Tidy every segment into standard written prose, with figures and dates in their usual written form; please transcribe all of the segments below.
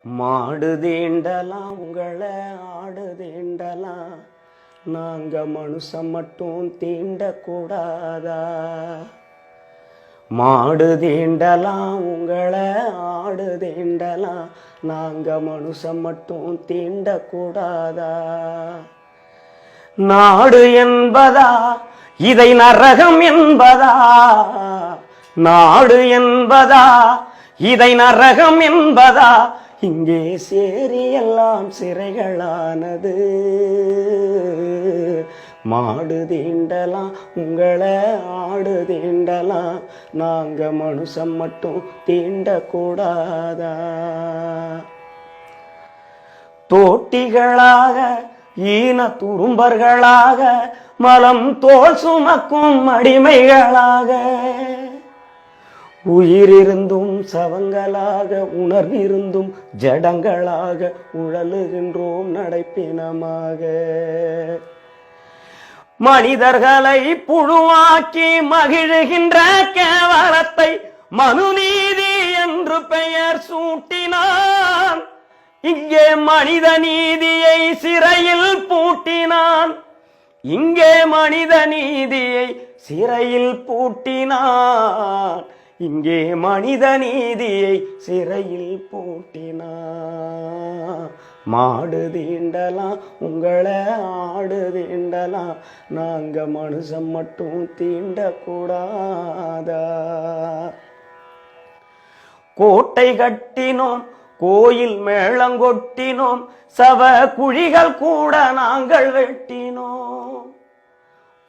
மாடு தீண்டலாம் உங்களை ஆடு தீண்டலாம், நாங்க மனுஷன் மட்டும் தீண்டக்கூடாதா? மாடு தீண்டலாம் உங்களை ஆடு தீண்டலாம், நாங்க மனுஷன் மட்டும் தீண்டக்கூடாதா? நாடு என்பதா இதை நரகம் என்பதா? நாடு என்பதா இதை நரகம் என்பதா? இங்கே சேரி எல்லாம் சிறைகளானது. மாடு தீண்டலாம் உங்களை ஆடு தீண்டலாம், நாங்க மனுஷன் மட்டும் தீண்டக்கூடாதா? தோட்டிகளாக ஈன துரும்பர்களாக மலம் தோல் சுமக்கும் அடிமைகளாக, உயிரிருந்தும் சவங்களாக உணர்விருந்தும் ஜடங்களாக உழலுகின்றோம் நடைப்பினமாக. மனிதர்களை புழுவாக்கி மகிழுகின்ற கேவலத்தை மனுநீதி என்று பெயர் சூட்டினான். இங்கே மனித நீதியை சிறையில் பூட்டினான். இங்கே மனித நீதியை சிறையில் பூட்டினான். இங்கே மனித நீதியை சிறையில் பூட்டினான். மாடு தீண்டலாம் உங்களை ஆடு தீண்டலாம், நாங்க மனுஷன் மட்டும் தீண்டக்கூடாதா? கோட்டை கட்டினோம் கோயில் மேளங்கொட்டினோம், சவ குழிகள் கூட நாங்கள் வெட்டினோம்.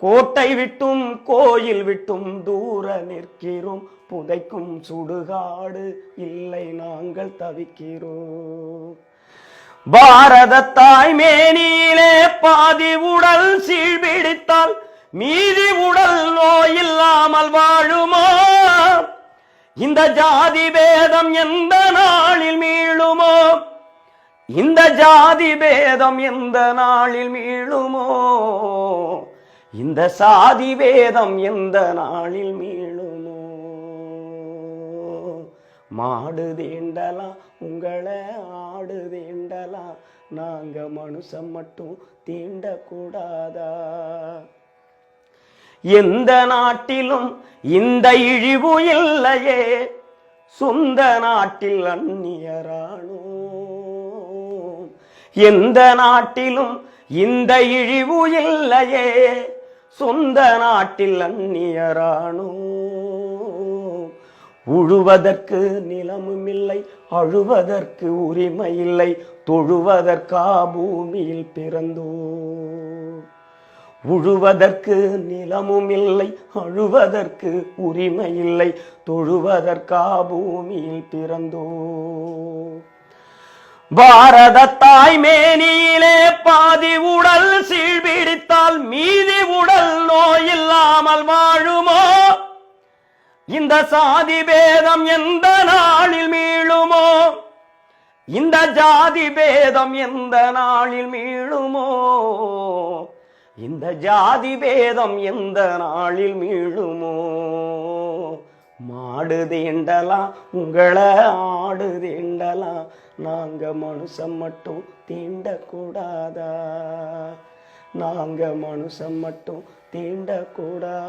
கோட்டை விட்டும் கோயில் விட்டும் தூர நிற்கிறோம், புதைக்கும் சுடுகாடு இல்லை நாங்கள் தவிக்கிறோம். பாரத தாய் மேனியிலே பாதி உடல் சீழ்பிடித்தால் மீதி உடல் நோயில்லாமல் வாழுமோ? இந்த ஜாதி பேதம் எந்த நாளில் மீளுமோ? இந்த ஜாதி பேதம் எந்த நாளில் மீளுமோ? இந்த சாதி பேதம் எந்த நாளில் மீளுமோ? மாடு தீண்டலாம் உங்களை ஆடு தீண்டலாம், நாங்க மனுஷன் மட்டும் தீண்டக்கூடாதா? எந்த நாட்டிலும் இந்த இழிவு இல்லையே, சொந்த நாட்டில் அந்நியரானோ. எந்த நாட்டிலும் இந்த இழிவு இல்லையே, சொந்த நாட்டில் அந்நியரானோ. உழுவதற்கு நிலமும் இல்லை, அழுவதற்கு உரிமை இல்லை, தொழுவதற்கா பூமியில் பிறந்தோ. உழுவதற்கு நிலமும் இல்லை, அழுவதற்கு உரிமை இல்லை, தொழுவதற்கா பூமியில் பிறந்தோ. பாரத தாய் மேனியிலே பாதி உடல் சீழ்பிடித்தால் மீதி உடல் நோயில்லாமல் வாழுமோ? இந்த சாதி பேதம் எந்த நாளில் மீளுமோ? இந்த ஜாதி பேதம் எந்த நாளில் மீளுமோ? இந்த ஜாதி பேதம் எந்த நாளில் மீளுமோ? மாடு தீண்டலாம் உங்களை ஆடு தீண்டலாம், நாங்க மனுஷன் மட்டும் தீண்டக்கூடாதா? நாங்க மனுஷன் மட்டும் தீண்டக்கூடாதா?